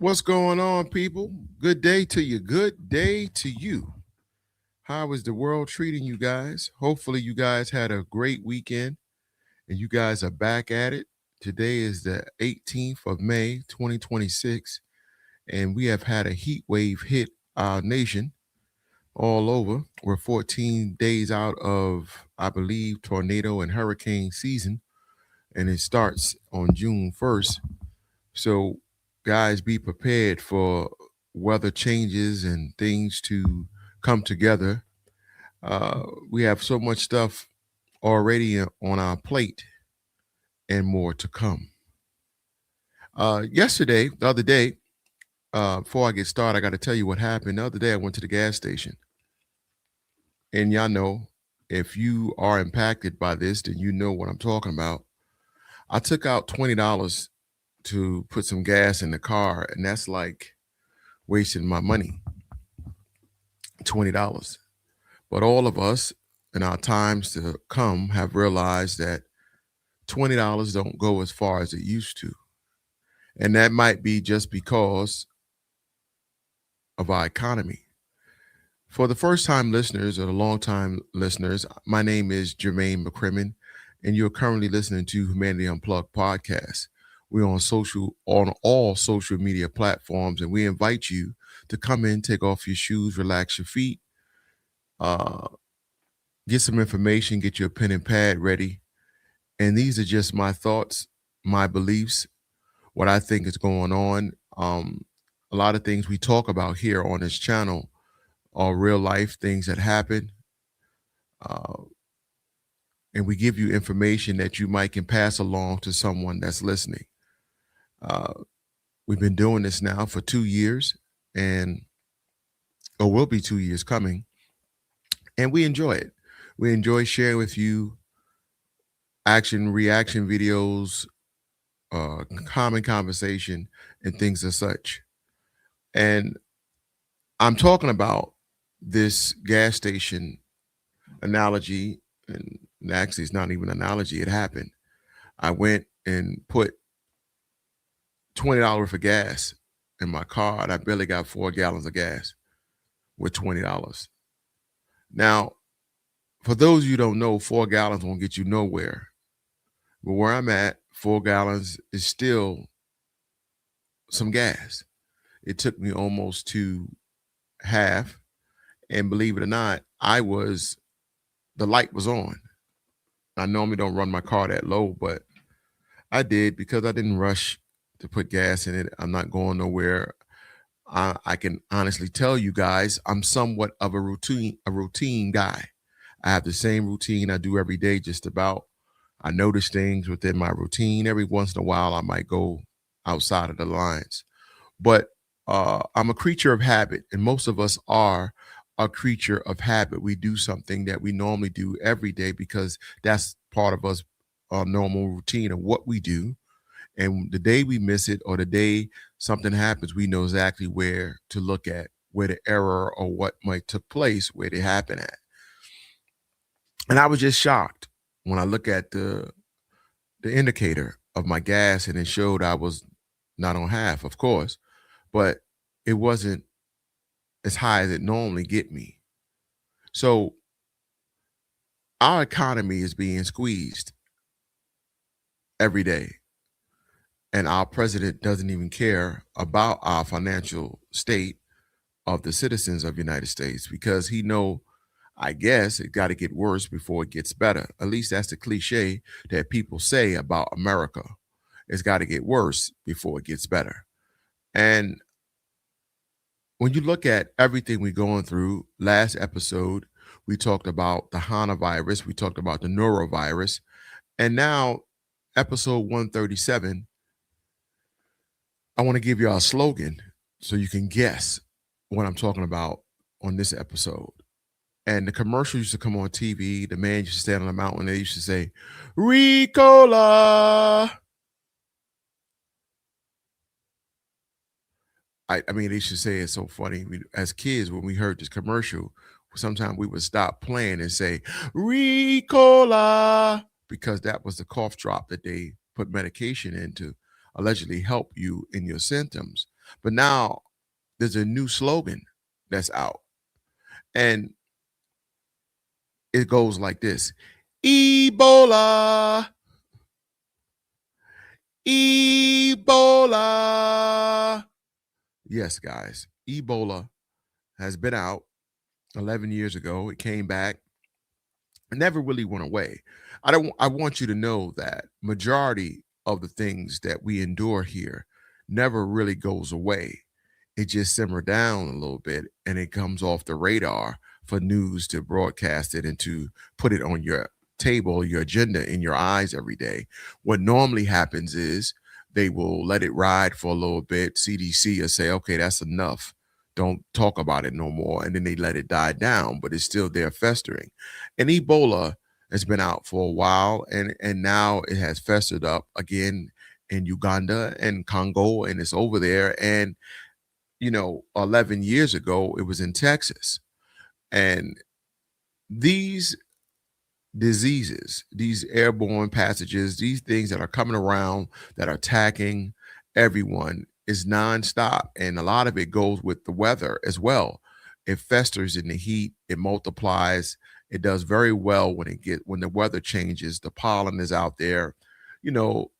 What's going on, people? Good day to you. Good day to you. How is the world treating you guys? Hopefully, you guys had a great weekend and you guys are back at it. Today is the 18th of May, 2026, and we have had a heat wave hit our nation all over. We're 14 days out of, I believe, tornado and hurricane season, and it starts on June 1st. So, guys, be prepared for weather changes and things to come together. We have so much stuff already on our plate and more to come. The other day, before I get started, I got to tell you what happened. The other day, I went to the gas station, and y'all know if you are impacted by this, then you know what I'm talking about. I took out $20 to put some gas in the car, and that's like wasting my money. $20. But all of us in our times to come have realized that $20 don't go as far as it used to. And that might be just because of our economy. For the first time listeners or the long time listeners, my name is Jermaine McCrimmon, and you're currently listening to Humanity Unplugged podcast. We're on all social media platforms, and we invite you to come in, take off your shoes, relax your feet, uh, get some information, get your pen and pad ready. And these are just my thoughts, my beliefs, what I think is going on. A lot of things we talk about here on this channel are real life things that happen. Uh, and we give you information that you might can pass along to someone that's listening. Uh, we've been doing this now for 2 years, and or will be 2 years coming, and we enjoy it. We enjoy sharing with you action reaction videos, common conversation, and things as such. And I'm talking about this gas station analogy, and actually, it's not even an analogy. It happened. I went and put $20 for gas in my car, and I barely got 4 gallons of gas with $20. Now, for those of you who don't know, 4 gallons won't get you nowhere. But where I'm at, 4 gallons is still some gas. It took me almost to half, and believe it or not, the light was on. I normally don't run my car that low, but I did because I didn't rush to put gas in it. I'm not going nowhere. I can honestly tell you guys, I'm somewhat of a routine guy. I have the same routine I do every day, just about. I notice things within my routine. Every once in a while, I might go outside of the lines. But I'm a creature of habit, and most of us are a creature of habit. We do something that we normally do every day because that's part of us, our normal routine of what we do. And the day we miss it or the day something happens, we know exactly where to look at, where the error or what might took place, where they happen at. And I was just shocked when I look at the indicator of my gas, and it showed I was not on half, of course, but it wasn't as high as it normally get me. So our economy is being squeezed every day, and our president doesn't even care about our financial state of the citizens of the United States because he know, I guess, it got to get worse before it gets better. At least that's the cliche that people say about America. It's got to get worse before it gets better. And when you look at everything we're going through, last episode, we talked about the HANA virus, we talked about the norovirus, and now episode 137, I want to give you our slogan so you can guess what I'm talking about on this episode. And the commercial used to come on TV. The man used to stand on the mountain. They used to say, Ricola. I mean, they should say it's so funny. As kids, when we heard this commercial, sometimes we would stop playing and say, Ricola, because that was the cough drop that they put medication in to allegedly help you in your symptoms. But now there's a new slogan that's out, and it goes like this: Ebola, Ebola. Yes, guys, Ebola has been out 11 years ago. It came back. It never really went away. I want you to know that majority of the things that we endure here never really goes away. It just simmer down a little bit and it comes off the radar for news to broadcast it and to put it on your table, your agenda in your eyes every day. What normally happens is they will let it ride for a little bit. CDC will say, okay, that's enough. Don't talk about it no more. And then they let it die down, but it's still there festering. And Ebola has been out for a while, and now it has festered up again in Uganda and Congo, and it's over there. And 11 years ago, it was in Texas. And these diseases, these airborne passages, these things that are coming around that are attacking everyone is nonstop. And a lot of it goes with the weather as well. It festers in the heat, it multiplies, it does very well when the weather changes, the pollen is out there, you know,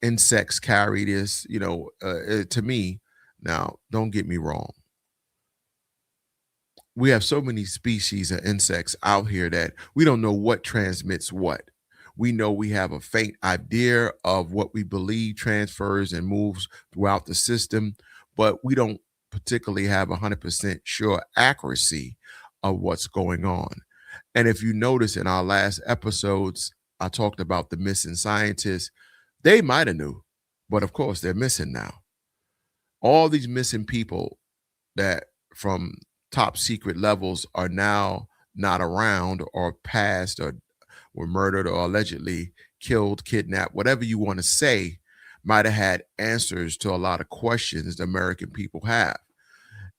insects carry this, to me. Now, don't get me wrong, we have so many species of insects out here that we don't know what transmits what. We know we have a faint idea of what we believe transfers and moves throughout the system, but we don't particularly have 100% sure accuracy of what's going on. And if you notice in our last episodes, I talked about the missing scientists. They might have knew, but of course they're missing now. All these missing people that from top secret levels are now not around or passed or were murdered or allegedly killed, kidnapped, whatever you want to say, might have had answers to a lot of questions the American people have.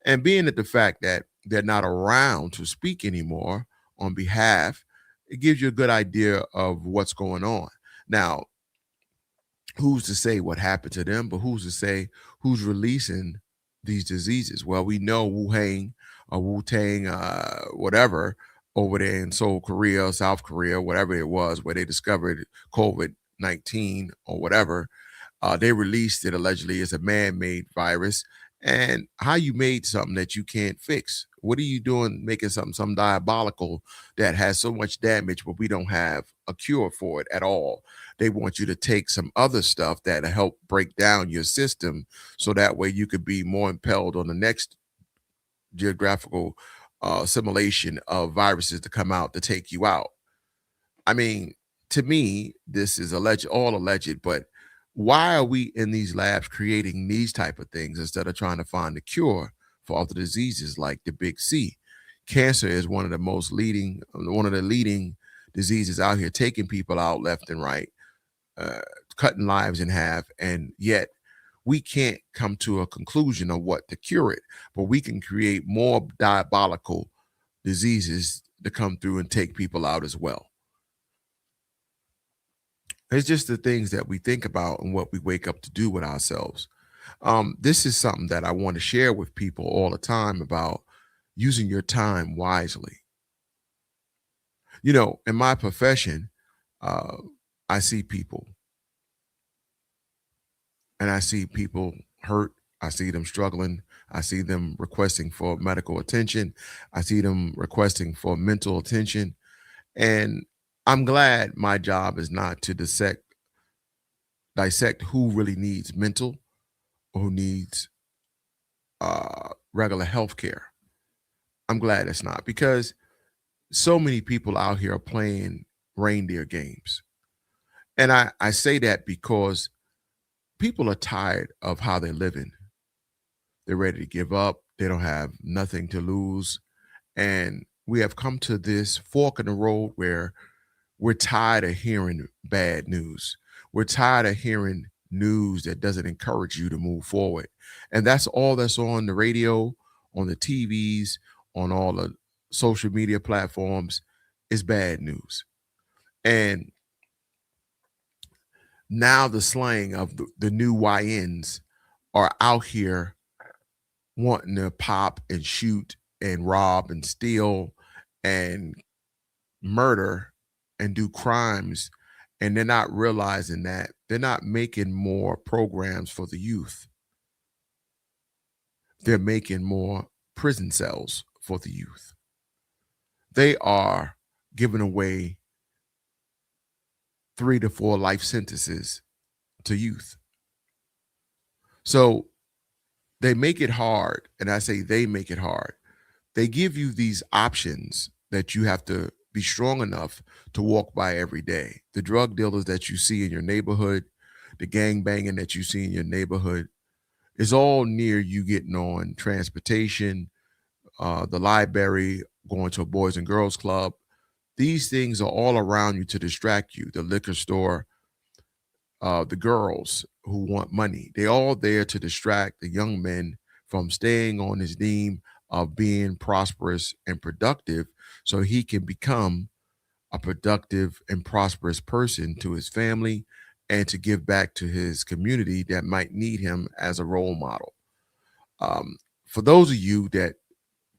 And being that the fact that they're not around to speak anymore on behalf, it gives you a good idea of what's going on. Now, who's to say what happened to them, but who's to say who's releasing these diseases? Well, we know Wuhan or Wu-Tang, whatever, over there in Seoul, Korea, South Korea, whatever it was, where they discovered COVID-19 or whatever. They released it allegedly as a man-made virus. And how you made something that you can't fix? What are you doing making something some diabolical that has so much damage, but we don't have a cure for it at all? They want you to take some other stuff that help break down your system so that way you could be more impelled on the next geographical assimilation of viruses to come out to take you out. I mean, to me, this is alleged, all alleged, but why are we in these labs creating these type of things instead of trying to find a cure for other diseases like the big C? Cancer is one of the leading diseases out here, taking people out left and right, uh, cutting lives in half, and yet we can't come to a conclusion of what to cure it, but we can create more diabolical diseases to come through and take people out as well. It's just the things that we think about and what we wake up to do with ourselves. This is something that I want to share with people all the time about using your time wisely. In my profession, uh, I see people and I see people hurt. I see them struggling. I see them requesting for medical attention. I see them requesting for mental attention. And I'm glad my job is not to dissect who really needs mental or who needs regular health care. I'm glad it's not, because so many people out here are playing reindeer games. And I say that because people are tired of how they're living. They're ready to give up. They don't have nothing to lose. And we have come to this fork in the road where we're tired of hearing bad news. We're tired of hearing news that doesn't encourage you to move forward. And that's all that's on the radio, on the TVs, on all the social media platforms is bad news. And now the slang of the new YNs are out here wanting to pop and shoot and rob and steal and murder and do crimes, and they're not realizing that they're not making more programs for the youth. They're making more prison cells for the youth. They are giving away 3 to 4 life sentences to youth. So they make it hard, and I say they make it hard. They give you these options that you have to be strong enough to walk by every day. The drug dealers that you see in your neighborhood, the gang banging that you see in your neighborhood is all near you getting on transportation, the library, going to a boys and girls club. These things are all around you to distract you. The liquor store, the girls who want money, they're all there to distract the young men from staying on his theme of being prosperous and productive so he can become a productive and prosperous person to his family and to give back to his community that might need him as a role model. For those of you that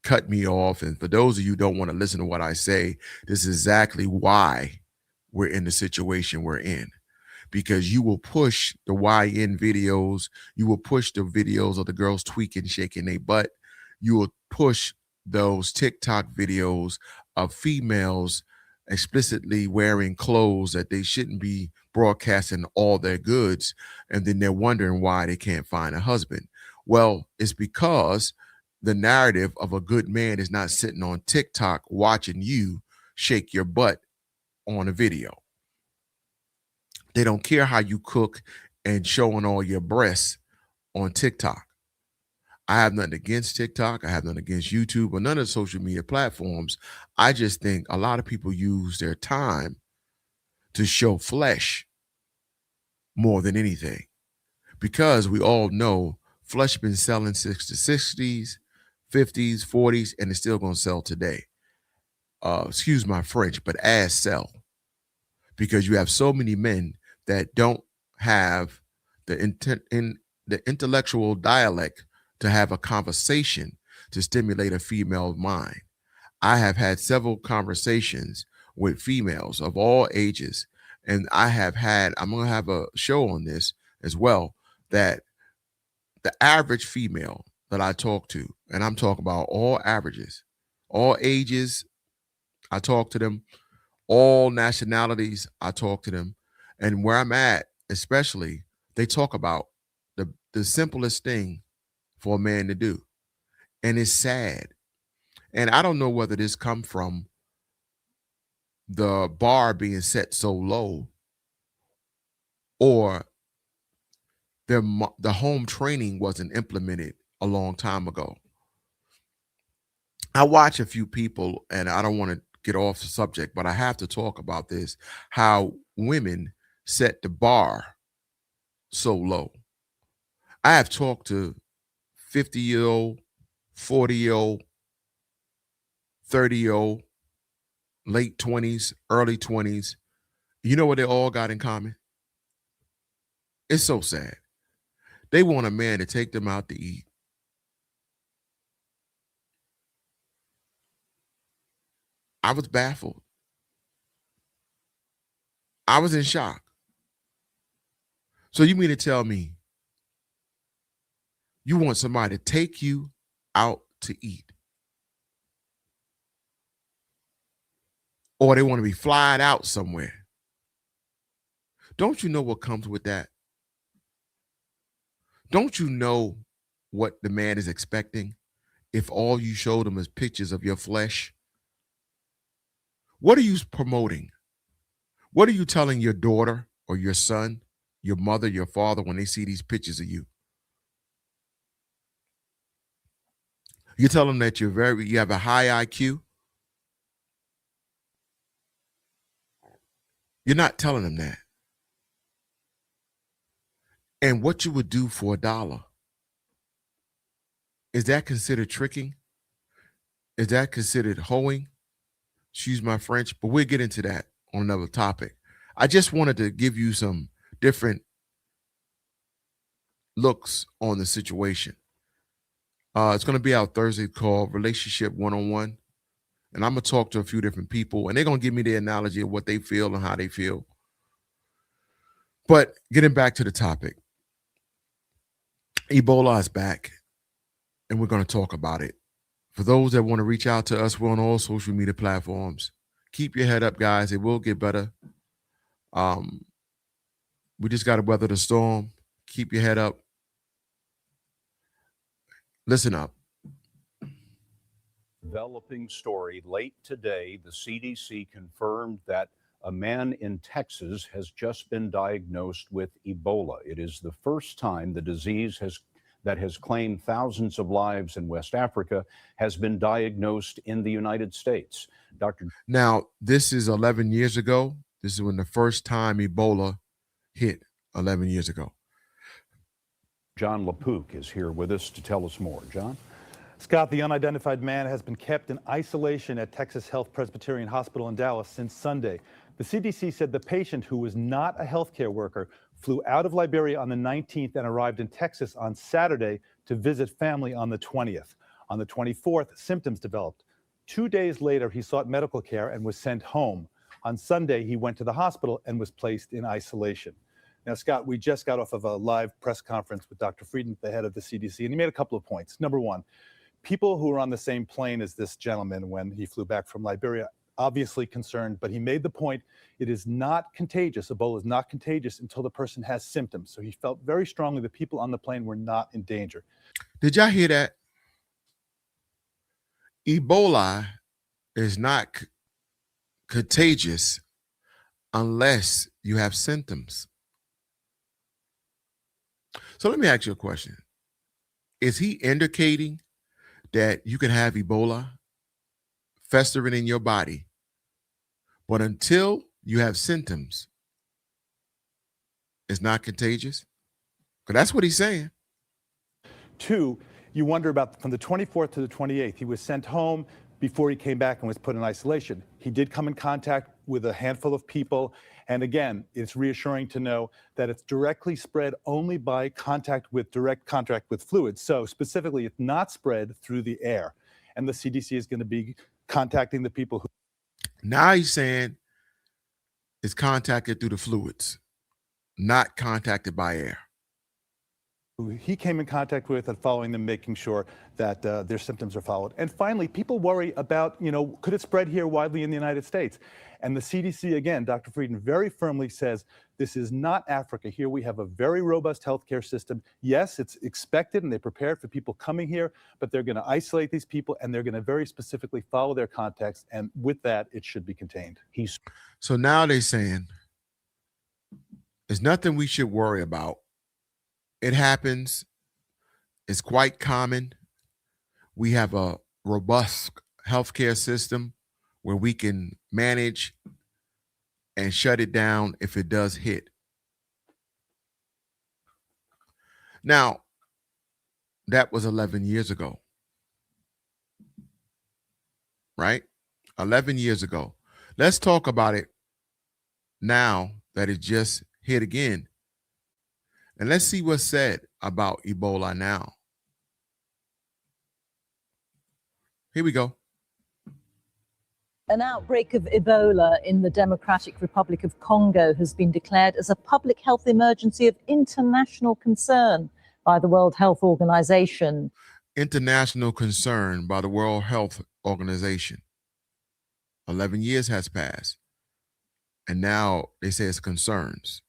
cut me off, and for those of you who don't want to listen to what I say, this is exactly why we're in the situation we're in. Because you will push the YN videos, you will push the videos of the girls tweaking, shaking their butt, you will push those TikTok videos of females explicitly wearing clothes that they shouldn't be broadcasting all their goods, and then they're wondering why they can't find a husband. Well, it's because the narrative of a good man is not sitting on TikTok watching you shake your butt on a video. They don't care how you cook and showing all your breasts on TikTok. I have nothing against TikTok. I have nothing against YouTube or none of the social media platforms. I just think a lot of people use their time to show flesh more than anything, because we all know flesh been selling since the 60s, 50s, 40s, and it's still going to sell today. Excuse my French, but ass sell, because you have so many men that don't have the intellectual dialect to have a conversation to stimulate a female mind. I have had several conversations with females of all ages, and I'm going to have a show on this as well, that the average female that I talk to, and I'm talking about all averages, all ages, I talk to them, all nationalities, I talk to them. And where I'm at, especially, they talk about the simplest thing for a man to do. And it's sad. And I don't know whether this come from the bar being set so low, or the home training wasn't implemented a long time ago. I watch a few people, and I don't want to get off the subject, but I have to talk about this, how women set the bar so low. I have talked to 50-year-old, 40-year-old, 30-year-old, late 20s, early 20s. You know what they all got in common? It's so sad. They want a man to take them out to eat. I was baffled. I was in shock. So you mean to tell me you want somebody to take you out to eat? Or they want to be flying out somewhere? Don't you know what comes with that? Don't you know what the man is expecting if all you show them is pictures of your flesh? What are you promoting? What are you telling your daughter or your son, your mother, your father when they see these pictures of you? You tell them that you have a high IQ? You're not telling them that. And what you would do for $1. Is that considered tricking? Is that considered hoeing? Excuse my French, but we'll get into that on another topic. I just wanted to give you some different looks on the situation. It's going to be out Thursday called Relationship One-on-One. And I'm going to talk to a few different people, and they're going to give me the analogy of what they feel and how they feel. But getting back to the topic, Ebola is back, and we're going to talk about it. For those that want to reach out to us, we're on all social media platforms. Keep your head up, guys. It will get better. We just got to weather the storm. Keep your head up. Listen up. Developing story late today, the CDC confirmed that a man in Texas has just been diagnosed with Ebola. It is the first time the disease that has claimed thousands of lives in West Africa has been diagnosed in the United States. Now, this is 11 years ago. This is when the first time Ebola hit 11 years ago. Jon LaPook is here with us to tell us more. John? Scott, the unidentified man has been kept in isolation at Texas Health Presbyterian Hospital in Dallas since Sunday. The CDC said the patient, who was not a healthcare worker, flew out of Liberia on the 19th and arrived in Texas on Saturday to visit family on the 20th. On the 24th, symptoms developed. 2 days later, he sought medical care and was sent home. On Sunday, he went to the hospital and was placed in isolation. Now, Scott, we just got off of a live press conference with Dr. Frieden, the head of the CDC, and he made a couple of points. Number one, people who were on the same plane as this gentleman when he flew back from Liberia, obviously concerned, but he made the point it is not contagious. Ebola is not contagious until the person has symptoms. So he felt very strongly that people on the plane were not in danger. Did y'all hear that? Ebola is not contagious unless you have symptoms. So let me ask you a question. Is he indicating that you can have Ebola festering in your body, but until you have symptoms, it's not contagious? Because that's what he's saying. Two, you wonder about from the 24th to the 28th, he was sent home before he came back and was put in isolation. He did come in contact with a handful of people. And again, it's reassuring to know that it's directly spread only by direct contact with fluids. So specifically, it's not spread through the air. And the CDC is going to be contacting the people who. Now he's saying it's contacted through the fluids, not contacted by air. Who he came in contact with and following them, making sure that their symptoms are followed. And finally, people worry about, could it spread here widely in the United States? And the CDC, again, Dr. Frieden very firmly says, this is not Africa. Here we have a very robust healthcare system. Yes, it's expected and they prepared for people coming here, but they're going to isolate these people and they're going to very specifically follow their contacts. And with that, it should be contained. So now they're saying there's nothing we should worry about. It happens. It's quite common. We have a robust healthcare system where we can manage and shut it down if it does hit. Now, that was 11 years ago, right? 11 years ago. Let's talk about it now that it just hit again. And let's see what's said about Ebola now. Here we go. An outbreak of Ebola in the Democratic Republic of Congo has been declared as a public health emergency of international concern by the World Health Organization. International concern by the World Health Organization. 11 years has passed, and now they say it's concerns.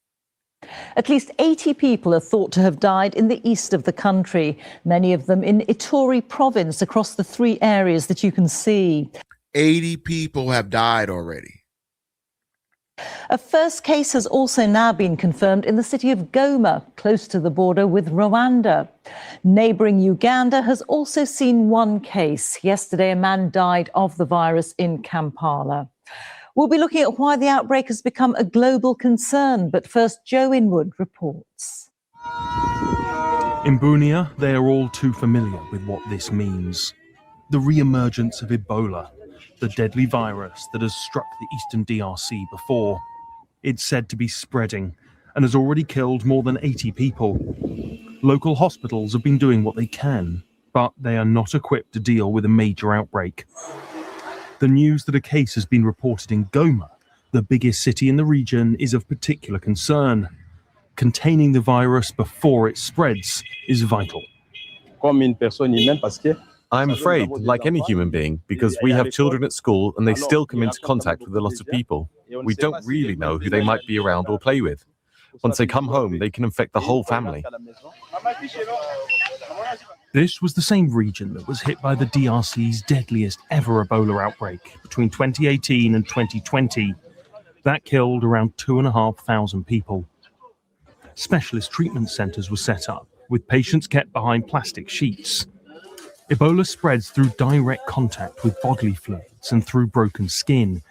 At least 80 people are thought to have died in the east of the country, many of them in Ituri province across the 3 areas that you can see. 80 people have died already. A first case has also now been confirmed in the city of Goma, close to the border with Rwanda. Neighbouring Uganda has also seen 1 case. Yesterday, a man died of the virus in Kampala. We'll be looking at why the outbreak has become a global concern. But first, Joe Inwood reports. In Bunia, they are all too familiar with what this means. The re-emergence of Ebola, the deadly virus that has struck the eastern DRC before. It's said to be spreading and has already killed more than 80 people. Local hospitals have been doing what they can, but they are not equipped to deal with a major outbreak. The news that a case has been reported in Goma, the biggest city in the region, is of particular concern. Containing the virus before it spreads is vital. I'm afraid, like any human being, because we have children at school and they still come into contact with a lot of people. We don't really know who they might be around or play with. Once they come home, they can infect the whole family. This was the same region that was hit by the DRC's deadliest ever Ebola outbreak between 2018 and 2020. That killed around 2,500 people. Specialist treatment centres were set up, with patients kept behind plastic sheets. Ebola spreads through direct contact with bodily fluids and through broken skin.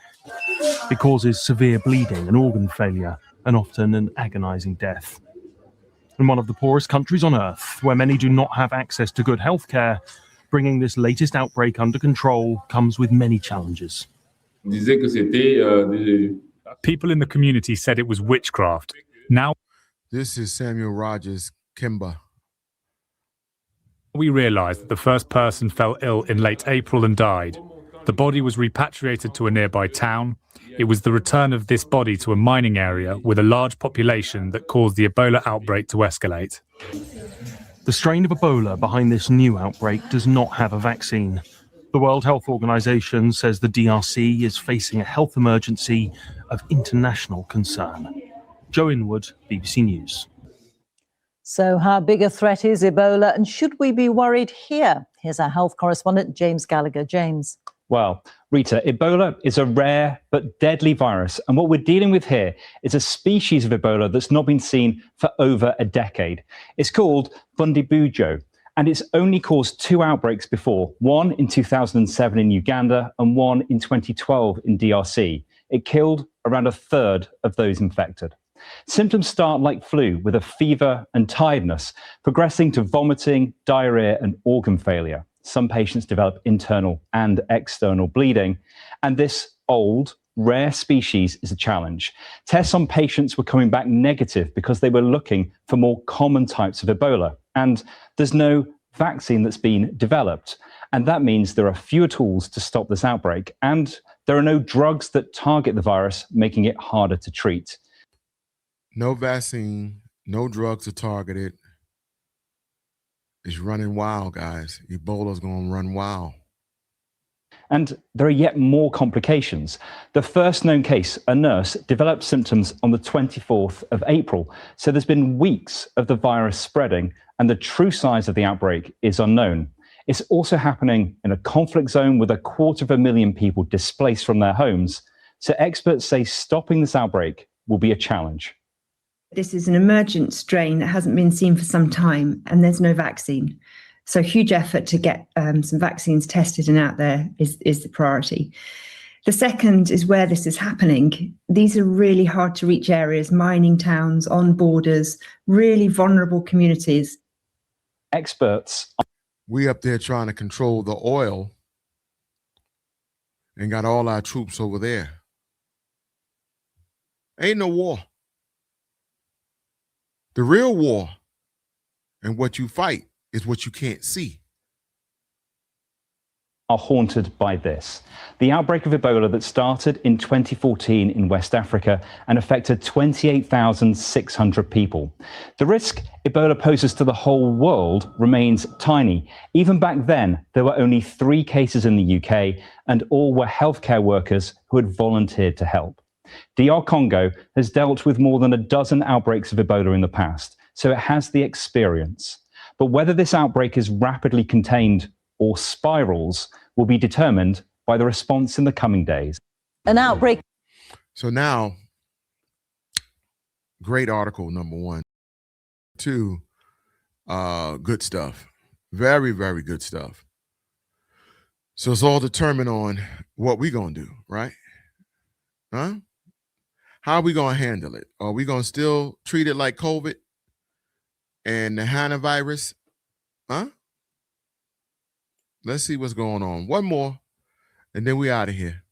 It causes severe bleeding and organ failure, and often an agonising death. In one of the poorest countries on earth, where many do not have access to good health care, bringing this latest outbreak under control comes with many challenges. People in the community said it was witchcraft. Now This is Samuel Rogers Kimba. we realise that the first person fell ill in late April and died. The body was repatriated to a nearby town. It was the return of this body to a mining area with a large population that caused the Ebola outbreak to escalate. The strain of Ebola behind this new outbreak does not have a vaccine. The World Health Organization says the DRC is facing a health emergency of international concern. Joe Inwood, BBC News. So how big a threat is Ebola, and should we be worried here? Here's our health correspondent, James Gallagher. James. Well, Rita, Ebola is a rare but deadly virus. And what we're dealing with here is a species of Ebola that's not been seen for over a decade. It's called Bundibugyo, and it's only caused 2 outbreaks before, one in 2007 in Uganda and one in 2012 in DRC. It killed around a third of those infected. Symptoms start like flu, with a fever and tiredness, progressing to vomiting, diarrhea and organ failure. Some patients develop internal and external bleeding, and this old, rare species is a challenge. Tests on patients were coming back negative because they were looking for more common types of Ebola, and there's no vaccine that's been developed. And that means there are fewer tools to stop this outbreak, and there are no drugs that target the virus, making it harder to treat. No vaccine, no drugs to target it. It's running wild, guys. Ebola's going to run wild. And there are yet more complications. The first known case, a nurse, developed symptoms on the 24th of April. So there's been weeks of the virus spreading, and the true size of the outbreak is unknown. It's also happening in a conflict zone with 250,000 people displaced from their homes. So experts say stopping this outbreak will be a challenge. This is an emergent strain that hasn't been seen for some time, and there's no vaccine. So huge effort to get some vaccines tested and out there is the priority. The second is where this is happening. These are really hard to reach areas, mining towns, on borders, really vulnerable communities. Experts. We up there trying to control the oil and got all our troops over there. Ain't no war. The real war and what you fight is what you can't see. Are haunted by this. The outbreak of Ebola that started in 2014 in West Africa and affected 28,600 people. The risk Ebola poses to the whole world remains tiny. Even back then, there were only 3 cases in the UK, and all were healthcare workers who had volunteered to help. DR Congo has dealt with more than a dozen outbreaks of Ebola in the past, so it has the experience. But whether this outbreak is rapidly contained or spirals will be determined by the response in the coming days. An outbreak. So now, great article, number 1. 2, good stuff. Very, very good stuff. So it's all determined on what we're going to do, right? Huh? How are we going to handle it? Are we going to still treat it like COVID and the Hana virus? Huh? Let's see what's going on. One more, and then we out of here.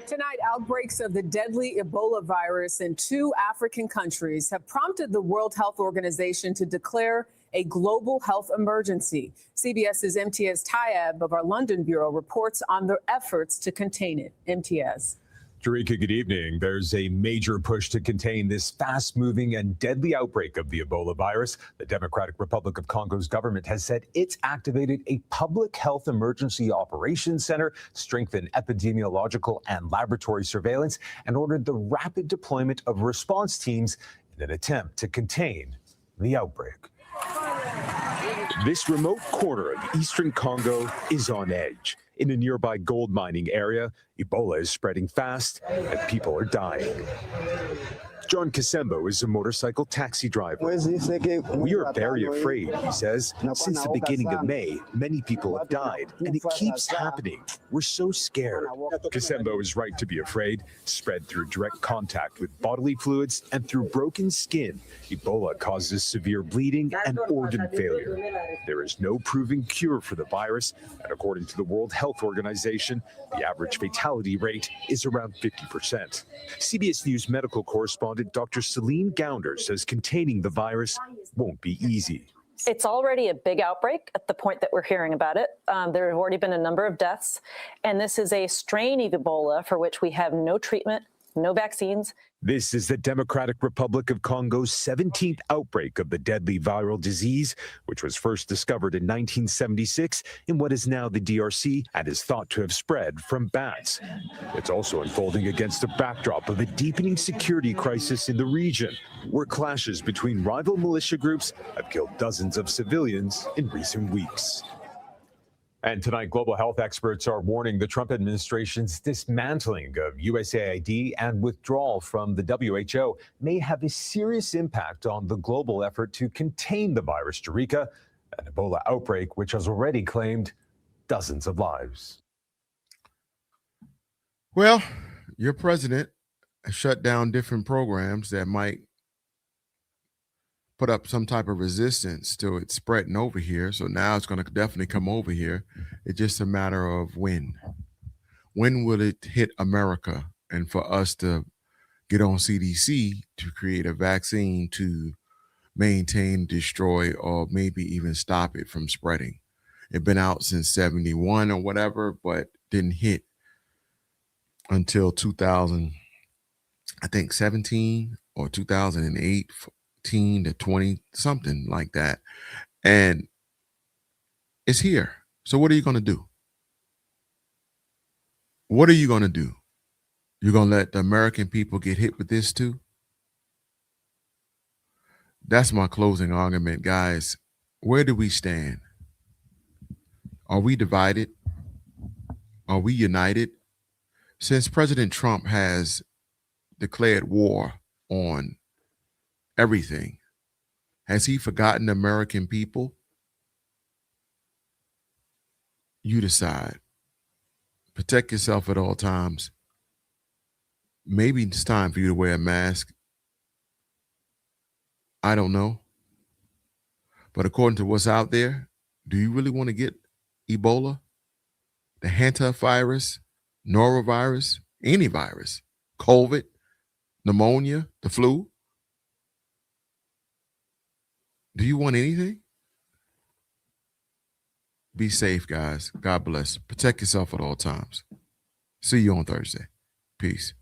Tonight, Outbreaks of the deadly Ebola virus in 2 African countries have prompted the World Health Organization to declare a global health emergency. CBS's Imtiaz Tayeb of our London bureau reports on the efforts to contain it. Imtiaz. Jarika, good evening. There's a major push to contain this fast-moving and deadly outbreak of the Ebola virus. The Democratic Republic of Congo's government has said it's activated a public health emergency operations center, strengthened epidemiological and laboratory surveillance, and ordered the rapid deployment of response teams in an attempt to contain the outbreak. This remote corner of eastern Congo is on edge. In a nearby gold mining area, Ebola is spreading fast and people are dying. John Kasembo is a motorcycle taxi driver. We are very afraid, he says. Since the beginning of May, many people have died, and it keeps happening. We're so scared. Kasembo is right to be afraid. Spread through direct contact with bodily fluids and through broken skin, Ebola causes severe bleeding and organ failure. There is no proven cure for the virus, and according to the World Health Organization, the average fatality rate is around 50%. CBS News medical correspondent Dr. Celine Gounder says containing the virus won't be easy. It's already a big outbreak at the point that we're hearing about it. There have already been a number of deaths, and this is a strain of Ebola for which we have no treatment, no vaccines. This is the Democratic Republic of Congo's 17th outbreak of the deadly viral disease, which was first discovered in 1976 in what is now the DRC and is thought to have spread from bats. It's also unfolding against a backdrop of a deepening security crisis in the region, where clashes between rival militia groups have killed dozens of civilians in recent weeks. And tonight, global health experts are warning the Trump administration's dismantling of USAID and withdrawal from the WHO may have a serious impact on the global effort to contain the virus, Jarika, an Ebola outbreak which has already claimed dozens of lives. Well, your president has shut down different programs that might put up some type of resistance to it spreading over here. So now it's going to definitely come over here. It's just a matter of when. When will it hit America? And for us to get on CDC to create a vaccine to maintain, destroy, or maybe even stop it from spreading. It's been out since 71 or whatever, but didn't hit until 2000, I think 17 or 2008, to 20, something like that. And it's here. So what are you going to do? What are you going to do? You're going to let the American people get hit with this too? That's my closing argument, guys. Where do we stand? Are we divided? Are we united? Since President Trump has declared war on everything, has he forgotten the American people? You decide. Protect yourself at all times. Maybe it's time for you to wear a mask. I don't know. But according to what's out there, do you really want to get Ebola, the hantavirus, norovirus, any virus, COVID, pneumonia, the flu? Do you want anything? Be safe, guys. God bless. Protect yourself at all times. See you on Thursday. Peace.